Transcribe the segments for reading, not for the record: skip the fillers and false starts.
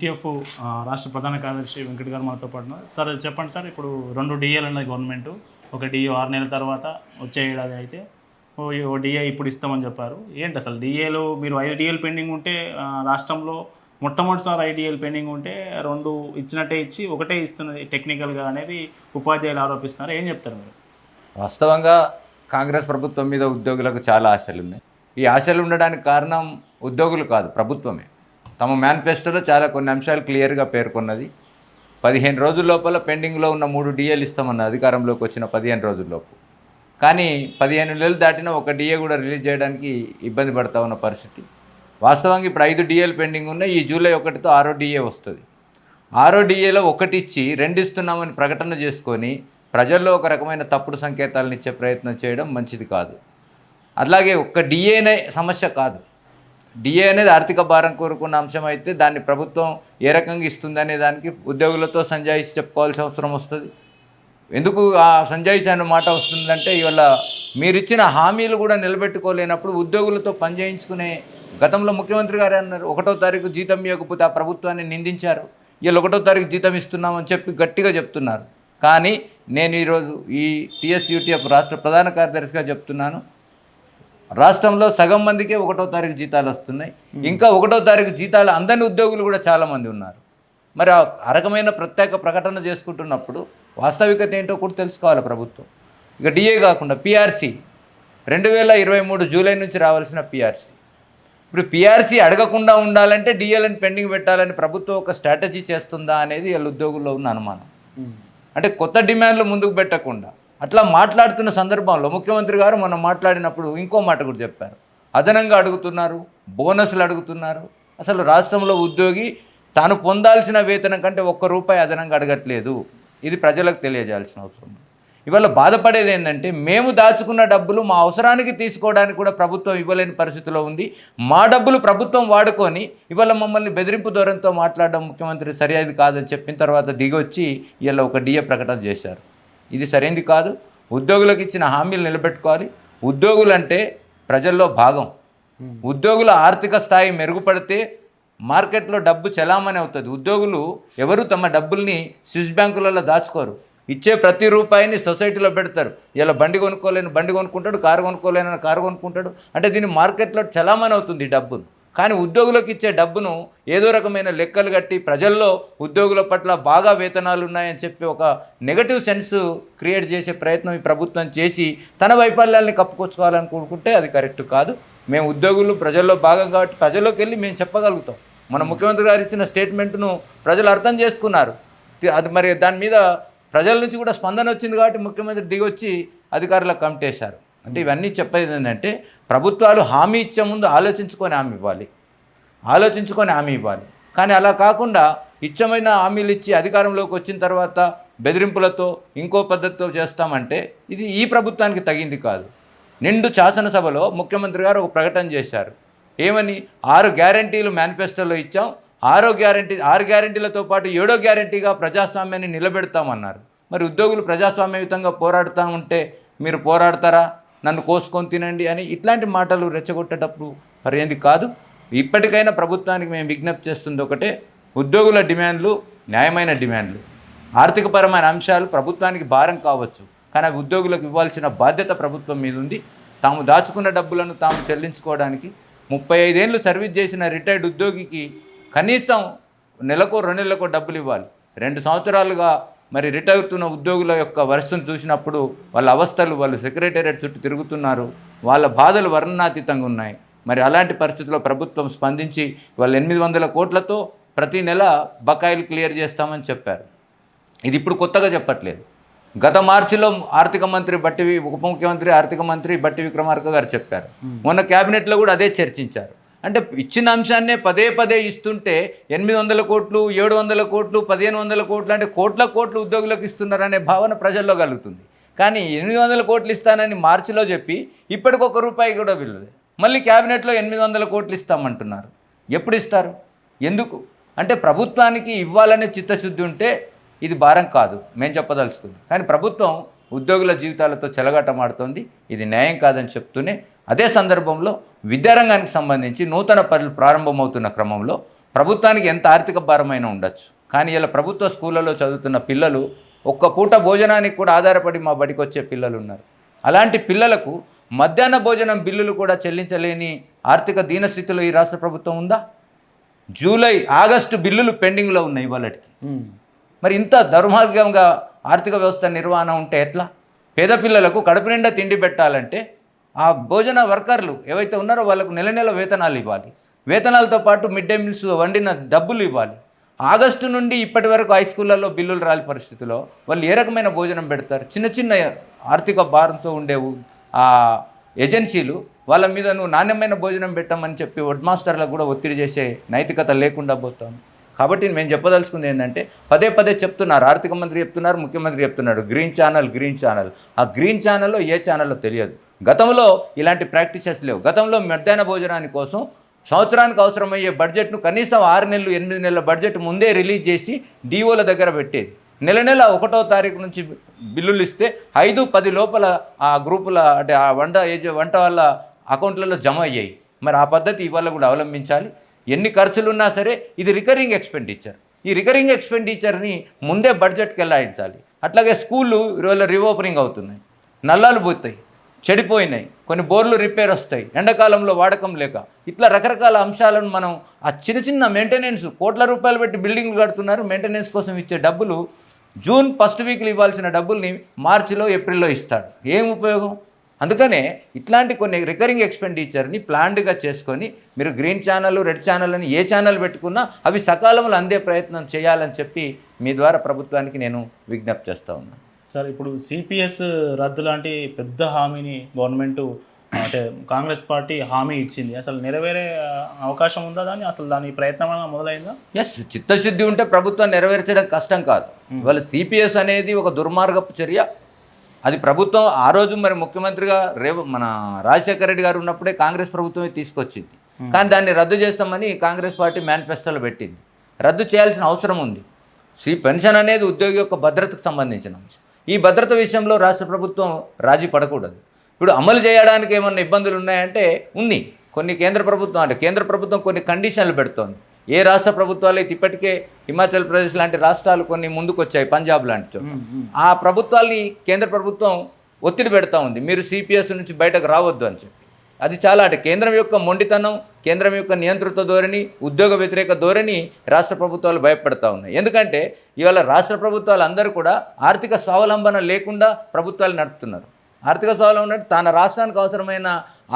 UTF రాష్ట్ర ప్రధాన కార్యదర్శి వెంకట్ గారు మనతో పాటు ఉన్నారు. సార్ చెప్పండి సార్, ఇప్పుడు 2 డిఏలు ఉన్నది గవర్నమెంట్. ఒక డిఏ 6 నెలల తర్వాత వచ్చే ఏడాది అయితే ఓ డిఏ ఇప్పుడు ఇస్తామని చెప్పారు. ఏంటి అసలు డిఏలు మీరు 5 డిఏలు పెండింగ్ ఉంటే రాష్ట్రంలో మొట్టమొదటిసారి 5 డిఏలు పెండింగ్ ఉంటే 2 ఇచ్చినట్టే ఇచ్చి ఒకటే ఇస్తున్నది టెక్నికల్గా అనేది ఉపాధ్యాయులు ఆరోపిస్తున్నారు. ఏం చెప్తారు మీరు? వాస్తవంగా కాంగ్రెస్ ప్రభుత్వం మీద ఉద్యోగులకు చాలా ఆశలు ఉన్నాయి. ఈ ఆశలు ఉండడానికి కారణం ఉద్యోగులు కాదు, ప్రభుత్వమే. తమ మేనిఫెస్టోలో చాలా కొన్ని అంశాలు క్లియర్గా పేర్కొన్నది. 15 రోజుల లోపల పెండింగ్లో ఉన్న 3 డిఏలు ఇస్తామన్న అధికారంలోకి వచ్చిన 15 రోజుల్లోపు. కానీ 15 నెలలు దాటిన ఒక డిఏ కూడా రిలీజ్ చేయడానికి ఇబ్బంది పడతా ఉన్న పరిస్థితి. వాస్తవంగా ఇప్పుడు 5 డిఏలు పెండింగ్ ఉన్నాయి. ఈ జూలై 1తో 6వ డిఏ వస్తుంది. 6వ డిఏలో 1 ఇచ్చి 2 ఇస్తున్నామని ప్రకటన చేసుకొని ప్రజల్లో ఒక రకమైన తప్పుడు సంకేతాలను ఇచ్చే ప్రయత్నం చేయడం మంచిది కాదు. అలాగే ఒక్క డిఏనే సమస్య కాదు. డిఏ అనేది ఆర్థిక భారం కోరుకున్న అంశం అయితే దాన్ని ప్రభుత్వం ఏ రకంగా ఇస్తుందనే దానికి ఉద్యోగులతో సంజాయిషి చెప్పుకోవాల్సిన అవసరం వస్తుంది. ఎందుకు ఆ సంజాయిషి అనే మాట వస్తుందంటే ఇవాళ మీరు ఇచ్చిన హామీలు కూడా నిలబెట్టుకోలేనప్పుడు ఉద్యోగులతో పనిచేయించుకునే గతంలో ముఖ్యమంత్రి గారు అన్నారు 1వ తారీఖు జీతం ఇవ్వకపోతే ఆ ప్రభుత్వాన్ని నిందించారు. ఇవాళ 1వ తారీఖు జీతం ఇస్తున్నామని చెప్పి గట్టిగా చెప్తున్నారు. కానీ నేను ఈరోజు ఈ టీఎస్యూటీఎఫ్ రాష్ట్ర ప్రధాన కార్యదర్శిగా చెప్తున్నాను, రాష్ట్రంలో సగం మందికే 1వ తారీఖు జీతాలు వస్తున్నాయి. ఇంకా 1వ తారీఖు జీతాలు అందని ఉద్యోగులు కూడా చాలామంది ఉన్నారు. మరి ఆ రకమైన ప్రత్యేక ప్రకటన చేసుకుంటున్నప్పుడు వాస్తవికత ఏంటో కూడా తెలుసుకోవాలి ప్రభుత్వం. ఇక డిఏ కాకుండా పిఆర్సీ 2023 జూలై నుంచి రావాల్సిన పిఆర్సీ. ఇప్పుడు పిఆర్సీ అడగకుండా ఉండాలంటే డిఏలను పెండింగ్ పెట్టాలని ప్రభుత్వం ఒక స్ట్రాటజీ చేస్తుందా అనేది వీళ్ళ ఉద్యోగుల్లో ఉన్న అనుమానం. అంటే కొత్త డిమాండ్లు ముందుకు పెట్టకుండా అట్లా మాట్లాడుతున్న సందర్భంలో ముఖ్యమంత్రి గారు మనం మాట్లాడినప్పుడు ఇంకో మాట కూడా చెప్పారు. అదనంగా అడుగుతున్నారు, బోనస్లు అడుగుతున్నారు. అసలు రాష్ట్రంలో ఉద్యోగి తాను పొందాల్సిన వేతనం కంటే ₹1 అదనంగా అడగట్లేదు. ఇది ప్రజలకు తెలియజేయాల్సిన అవసరం. ఇవాళ బాధపడేది ఏంటంటే మేము దాచుకున్న డబ్బులు మా అవసరానికి తీసుకోవడానికి కూడా ప్రభుత్వం ఇవ్వలేని పరిస్థితిలో ఉంది. మా డబ్బులు ప్రభుత్వం వాడుకొని ఇవాళ మమ్మల్ని బెదిరింపు ధోరణితో మాట్లాడడం ముఖ్యమంత్రి సరైనది కాదని చెప్పిన తర్వాత దిగొచ్చి ఇలా ఒక డిఏ ప్రకటన చేశారు. ఇది సరైనది కాదు. ఉద్యోగులకు ఇచ్చిన హామీలు నిలబెట్టుకోవాలి. ఉద్యోగులు అంటే ప్రజల్లో భాగం. ఉద్యోగుల ఆర్థిక స్థాయి మెరుగుపడితే మార్కెట్లో డబ్బు చలామణి అవుతుంది. ఉద్యోగులు ఎవరు తమ డబ్బుల్ని స్విస్ బ్యాంకులలో దాచుకోరు. ఇచ్చే ప్రతి రూపాయిని సొసైటీలో పెడతారు. ఇలా బండి కొనుక్కోలేని బండి కొనుక్కుంటాడు, కారు కొనుక్కోలేని కారు కొనుక్కుంటాడు. అంటే దీన్ని మార్కెట్లో చలామణి అవుతుంది డబ్బును. కానీ ఉద్యోగులకు ఇచ్చే డబ్బును ఏదో రకమైన లెక్కలు కట్టి ప్రజల్లో ఉద్యోగుల పట్ల బాగా వేతనాలు ఉన్నాయని చెప్పి ఒక నెగటివ్ సెన్స్ క్రియేట్ చేసే ప్రయత్నం ఈ ప్రభుత్వం చేసి తన వైఫల్యాల్ని కప్పుకొచ్చుకోవాలని కోరుకుంటే అది కరెక్ట్ కాదు. మేము ఉద్యోగులు ప్రజల్లో భాగం కాబట్టి ప్రజల్లోకి వెళ్ళి మేము చెప్పగలుగుతాం. మన ముఖ్యమంత్రి గారు ఇచ్చిన స్టేట్మెంట్ను ప్రజలు అర్థం చేసుకున్నారు. అది మరి దాని మీద ప్రజల నుంచి కూడా స్పందన వచ్చింది కాబట్టి ముఖ్యమంత్రి దిగొచ్చి అధికారులకు కమిటేశారు. అంటే ఇవన్నీ చెప్పేది ఏంటంటే ప్రభుత్వాలు హామీ ఇచ్చే ముందు ఆలోచించుకొని హామీ ఇవ్వాలి. కానీ అలా కాకుండా ఇచ్చమైన హామీలు ఇచ్చి అధికారంలోకి వచ్చిన తర్వాత బెదిరింపులతో ఇంకో పద్ధతితో చేస్తామంటే ఇది ఈ ప్రభుత్వానికి తగింది కాదు. నిండు శాసనసభలో ముఖ్యమంత్రి గారు ఒక ప్రకటన చేశారు. ఏమని 6 గ్యారంటీలు మేనిఫెస్టోలో ఇచ్చాం. 6 గ్యారంటీలతో పాటు 7వ గ్యారంటీగా ప్రజాస్వామ్యాన్ని నిలబెడతామన్నారు. మరి ఉద్యోగులు ప్రజాస్వామ్యయుతంగా పోరాడుతూ ఉంటే మీరు పోరాడతారా, నన్ను కోసుకొని తినండి అని ఇట్లాంటి మాటలు రెచ్చగొట్టేటప్పుడు మరి ఏంది కాదు. ఇప్పటికైనా ప్రభుత్వానికి మేము విజ్ఞప్తి చేస్తుంది ఒకటే, ఉద్యోగుల డిమాండ్లు న్యాయమైన డిమాండ్లు, ఆర్థికపరమైన అంశాలు ప్రభుత్వానికి భారం కావచ్చు. కానీ ఉద్యోగులకు ఇవ్వాల్సిన బాధ్యత ప్రభుత్వం మీద ఉంది. తాము దాచుకున్న డబ్బులను తాము చెల్లించుకోవడానికి 35 ఏళ్ళు సర్వీస్ చేసిన రిటైర్డ్ ఉద్యోగికి కనీసం నెలకో 2 నెలలకో డబ్బులు ఇవ్వాలి. 2 సంవత్సరాలుగా మరి రిటైర్ అవుతున్న ఉద్యోగుల యొక్క వరుసను చూసినప్పుడు వాళ్ళ అవస్థలు, వాళ్ళు సెక్రటేరియట్ చుట్టూ తిరుగుతున్నారు, వాళ్ళ బాధలు వర్ణనాతీతంగా ఉన్నాయి. మరి అలాంటి పరిస్థితుల్లో ప్రభుత్వం స్పందించి వాళ్ళు 800 కోట్లతో ప్రతి నెల బకాయిలు క్లియర్ చేస్తామని చెప్పారు. ఇది ఇప్పుడు కొత్తగా చెప్పట్లేదు. గత మార్చిలో ఉప ముఖ్యమంత్రి ఆర్థిక మంత్రి బట్టి విక్రమార్క గారు చెప్పారు. మొన్న క్యాబినెట్లో కూడా అదే చర్చించారు. అంటే ఇచ్చిన అంశాన్నే పదే పదే ఇస్తుంటే 800 కోట్లు, 700 కోట్లు, 1500 కోట్లు అంటే కోట్ల ఉద్యోగులకు ఇస్తున్నారనే భావన ప్రజల్లో కలుగుతుంది. కానీ 800 కోట్లు ఇస్తానని మార్చిలో చెప్పి ఇప్పటికి ₹1 కూడా వీళ్ళు మళ్ళీ క్యాబినెట్లో 800 కోట్లు ఇస్తామంటున్నారు. ఎప్పుడు ఇస్తారు? ఎందుకు? అంటే ప్రభుత్వానికి ఇవ్వాలనే చిత్తశుద్ధి ఉంటే ఇది భారం కాదు మేము చెప్పదలుచుకుంది. కానీ ప్రభుత్వం ఉద్యోగుల జీవితాలతో చెలగాటమాడుతోంది. ఇది న్యాయం కాదని చెప్తూనే అదే సందర్భంలో విద్యారంగానికి సంబంధించి నూతన పనులు ప్రారంభమవుతున్న క్రమంలో ప్రభుత్వానికి ఎంత ఆర్థిక భారమైనా ఉండొచ్చు, కానీ ఇలా ప్రభుత్వ స్కూళ్ళలో చదువుతున్న పిల్లలు ఒక్క పూట భోజనానికి కూడా ఆధారపడి మా బడికి వచ్చే పిల్లలు ఉన్నారు. అలాంటి పిల్లలకు మధ్యాహ్న భోజనం బిల్లులు కూడా చెల్లించలేని ఆర్థిక దీనస్థితిలో ఈ రాష్ట్ర ప్రభుత్వం ఉందా? ఆగస్టు బిల్లులు పెండింగ్లో ఉన్నాయి ఇవాళకి. మరి ఇంత దౌర్మార్గంగా ఆర్థిక వ్యవస్థ నిర్వహణ ఉంటే ఎట్లా? పేద పిల్లలకు కడుపు నిండా తిండి పెట్టాలంటే ఆ భోజన వర్కర్లు ఏవైతే ఉన్నారో వాళ్ళకు నెల నెల వేతనాలు ఇవ్వాలి. వేతనాలతో పాటు మిడ్ డే మీల్స్ వండిన డబ్బులు ఇవ్వాలి. ఆగస్టు నుండి ఇప్పటి వరకు హై స్కూళ్ళల్లో బిల్లులు రాని పరిస్థితిలో వాళ్ళు ఏ రకమైన భోజనం పెడతారు? చిన్న చిన్న ఆర్థిక భారంతో ఉండేవు ఆ ఏజెన్సీలు వాళ్ళ మీద నువ్వు నాణ్యమైన భోజనం పెట్టమని చెప్పి హెడ్ మాస్టర్లకు కూడా ఒత్తిడి చేసే నైతికత లేకుండా పోతాం. కాబట్టి మేము చెప్పదలుచుకుంది ఏంటంటే పదే పదే చెప్తున్నారు, ఆర్థిక మంత్రి చెప్తున్నారు, ముఖ్యమంత్రి చెప్తున్నాడు, గ్రీన్ ఛానల్. ఆ గ్రీన్ ఛానల్లో ఏ ఛానల్లో తెలియదు. గతంలో ఇలాంటి ప్రాక్టీసెస్ లేవు. గతంలో మధ్యాహ్న భోజనాని కోసం సంవత్సరానికి అవసరమయ్యే బడ్జెట్ను కనీసం 6 నెలలు 8 నెలల బడ్జెట్ ముందే రిలీజ్ చేసి డిఓల దగ్గర పెట్టేది. నెల 1వ తారీఖు నుంచి బిల్లులు ఇస్తే 5-10 లోపల ఆ గ్రూపుల అంటే ఆ వంట వాళ్ళ అకౌంట్లలో జమ అయ్యాయి. మరి ఆ పద్ధతి ఇవాళ కూడా అవలంబించాలి. ఎన్ని ఖర్చులు ఉన్నా సరే ఇది రికరింగ్ ఎక్స్పెండిచర్. ఈ రికరింగ్ ఎక్స్పెండిచర్ని ముందే బడ్జెట్కి వెళ్ళాయించాలి. అట్లాగే స్కూళ్ళు ఇవాళ రీఓపెనింగ్ అవుతున్నాయి, నల్లాలు పోతాయి, చెడిపోయినాయి, కొన్ని బోర్లు రిపేర్ వస్తాయి, ఎండాకాలంలో వాడకం లేక, ఇట్లా రకరకాల అంశాలను మనం ఆ చిన్న చిన్న మెయింటెనెన్స్ కోట్ల రూపాయలు పెట్టి బిల్డింగ్లు కడుతున్నారు. మెయింటెనెన్స్ కోసం ఇచ్చే డబ్బులు జూన్ ఫస్ట్ వీక్లో ఇవ్వాల్సిన డబ్బుల్ని మార్చిలో ఏప్రిల్లో ఇస్తాడు. ఏం ఉపయోగం? అందుకనే ఇట్లాంటి కొన్ని రికరింగ్ ఎక్స్పెండిచర్ని ప్లాన్డ్గా చేసుకొని మీరు గ్రీన్ ఛానల్, రెడ్ ఛానల్ అని ఏ ఛానల్ పెట్టుకున్నా అవి సకాలంలో అందే ప్రయత్నం చేయాలని చెప్పి మీ ద్వారా ప్రభుత్వానికి నేను విజ్ఞప్తి చేస్తూ ఉన్నాను. సార్, ఇప్పుడు సిపిఎస్ రద్దు లాంటి పెద్ద హామీని గవర్నమెంట్ అంటే కాంగ్రెస్ పార్టీ హామీ ఇచ్చింది. అసలు నెరవేరే అవకాశం ఉందా? దాని ప్రయత్నం మొదలైందా? ఎస్, చిత్తశుద్ధి ఉంటే ప్రభుత్వం నెరవేర్చడం కష్టం కాదు. ఇవాళ సిపిఎస్ అనేది ఒక దుర్మార్గపు చర్య. అది ప్రభుత్వం ఆ రోజు మరి ముఖ్యమంత్రిగా మన రాజశేఖర రెడ్డి గారు ఉన్నప్పుడే కాంగ్రెస్ ప్రభుత్వమే తీసుకొచ్చింది. కానీ దాన్ని రద్దు చేస్తామని కాంగ్రెస్ పార్టీ మేనిఫెస్టోలో పెట్టింది. రద్దు చేయాల్సిన అవసరం ఉంది. పెన్షన్ అనేది ఉద్యోగి యొక్క భద్రతకు సంబంధించిన అంశం. ఈ భద్రత విషయంలో రాష్ట్ర ప్రభుత్వం రాజీ పడకూడదు. ఇప్పుడు అమలు చేయడానికి ఏమన్నా ఇబ్బందులు ఉన్నాయంటే ఉన్నాయి. కొన్ని కేంద్ర ప్రభుత్వం కొన్ని కండిషన్లు పెడుతోంది. ఏ రాష్ట్ర ప్రభుత్వాలు అయితే ఇప్పటికే హిమాచల్ ప్రదేశ్ లాంటి రాష్ట్రాలు కొన్ని ముందుకు వచ్చాయి, పంజాబ్ లాంటి చోట, ఆ ప్రభుత్వాల్ని కేంద్ర ప్రభుత్వం ఒత్తిడి పెడతా ఉంది, మీరు సిపిఎస్ నుంచి బయటకు రావద్దు అని చెప్పి. అది చాలా అంటే కేంద్రం యొక్క మొండితనం, కేంద్రం యొక్క నియంతృత్వ ధోరణి, ఉద్యోగ వ్యతిరేక ధోరణి రాష్ట్ర ప్రభుత్వాలు భయపడతా ఉన్నాయి. ఎందుకంటే ఇవాళ రాష్ట్ర ప్రభుత్వాలు అందరూ కూడా ఆర్థిక స్వావలంబన లేకుండా ప్రభుత్వాలు నడుపుతున్నారు. ఆర్థిక స్వావలంబన తన రాష్ట్రానికి అవసరమైన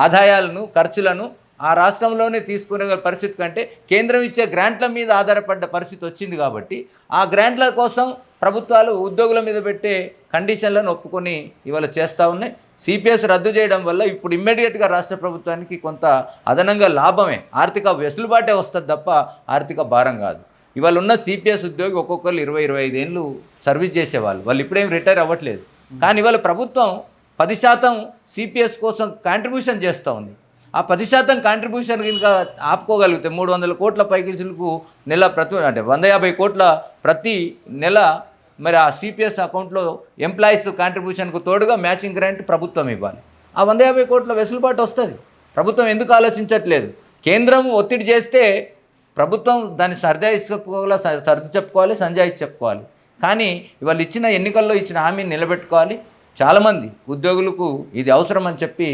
ఆదాయాలను, ఖర్చులను ఆ రాష్ట్రంలోనే తీసుకునే పరిస్థితి కంటే కేంద్రం ఇచ్చే గ్రాంట్ల మీద ఆధారపడ్డ పరిస్థితి వచ్చింది. కాబట్టి ఆ గ్రాంట్ల కోసం ప్రభుత్వాలు ఉద్యోగుల మీద పెట్టే కండిషన్లను ఒప్పుకొని ఇవాళ చేస్తూ ఉన్నాయి. సిపిఎస్ రద్దు చేయడం వల్ల ఇప్పుడు ఇమ్మీడియట్గా రాష్ట్ర ప్రభుత్వానికి కొంత అదనంగా లాభమే, ఆర్థిక వెసులుబాటే వస్తుంది తప్ప ఆర్థిక భారం కాదు. ఇవాళ ఉన్న సిపిఎస్ ఉద్యోగి ఒక్కొక్కరు 20-25 ఏళ్ళు సర్వీస్ చేసేవాళ్ళు, వాళ్ళు ఇప్పుడేం రిటైర్ అవ్వట్లేదు. కానీ ఇవాళ ప్రభుత్వం 10% సిపిఎస్ కోసం కాంట్రిబ్యూషన్ చేస్తూ ఉంది. ఆ 10% కాంట్రిబ్యూషన్ కనుక ఆపుకోగలిగితే 300 కోట్ల పైకిల్సులకు నెల అంటే 150 కోట్ల ప్రతి నెల మరి ఆ సిపిఎస్ అకౌంట్లో ఎంప్లాయీస్ కాంట్రిబ్యూషన్కు తోడుగా మ్యాచింగ్ గ్రాంట్ ప్రభుత్వం ఇవ్వాలి. ఆ 150 కోట్ల వెసులుబాటు వస్తుంది. ప్రభుత్వం ఎందుకు ఆలోచించట్లేదు? కేంద్రం ఒత్తిడి చేస్తే ప్రభుత్వం దాన్ని సర్ది చెప్పుకోవాలి, సంజాయిషి చెప్పుకోవాలి. కానీ ఇవాళ ఇచ్చిన ఎన్నికల్లో ఇచ్చిన హామీని నిలబెట్టుకోవాలి. చాలామంది ఉద్యోగులకు ఇది అవసరం అని చెప్పి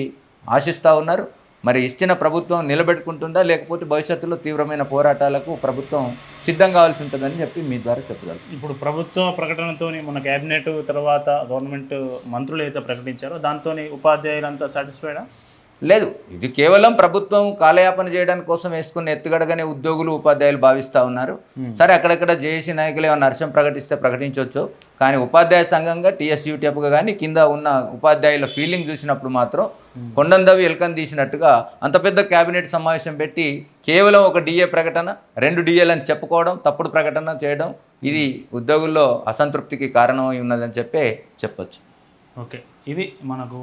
ఆశిస్తూ ఉన్నారు. మరి ఇచ్చిన ప్రభుత్వం నిలబెట్టుకుంటుందా, లేకపోతే భవిష్యత్తులో తీవ్రమైన పోరాటాలకు ప్రభుత్వం సిద్ధం కావాల్సి ఉంటుందని చెప్పి మీ ద్వారా చెప్పగలరు. ఇప్పుడు ప్రభుత్వ ప్రకటనతో మన క్యాబినెట్ తర్వాత గవర్నమెంట్ మంత్రులు అయితే ప్రకటించారో దాంతో ఉపాధ్యాయులంతా సాటిస్ఫైడా? లేదు, ఇది కేవలం ప్రభుత్వం కాలయాపన చేయడానికి కోసం వేసుకున్న ఎత్తుగడగానే ఉద్యోగులు, ఉపాధ్యాయులు భావిస్తూ ఉన్నారు. సరే, అక్కడక్కడ జేఏసీ నాయకులు ఏమైనా హర్షం ప్రకటిస్తే ప్రకటించవచ్చు. కానీ ఉపాధ్యాయ సంఘంగా TSUTFగా కానీ కింద ఉన్న ఉపాధ్యాయుల ఫీలింగ్ చూసినప్పుడు మాత్రం కొండందవి ఎల్కన్ తీసినట్టుగా అంత పెద్ద క్యాబినెట్ సమావేశం పెట్టి కేవలం ఒక DA ప్రకటన, 2 DAలని చెప్పుకోవడం, తప్పుడు ప్రకటన చేయడం, ఇది ఉద్యోగుల్లో అసంతృప్తికి కారణమై ఉన్నదని చెప్పొచ్చు. ఓకే, ఇది మనకు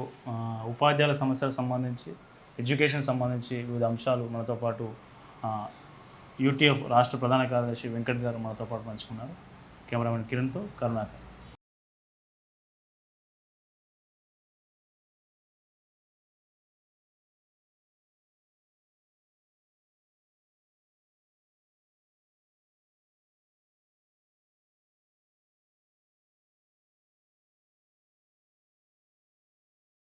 ఉపాధ్యాయుల సమస్యలకు సంబంధించి, ఎడ్యుకేషన్ సంబంధించి వివిధ అంశాలు మనతో పాటు UTF రాష్ట్ర ప్రధాన కార్యదర్శి వెంకట్ గారు మనతో పాటు పంచుకున్నారు. కెమెరామెన్ కిరణ్తో కరుణాకర్.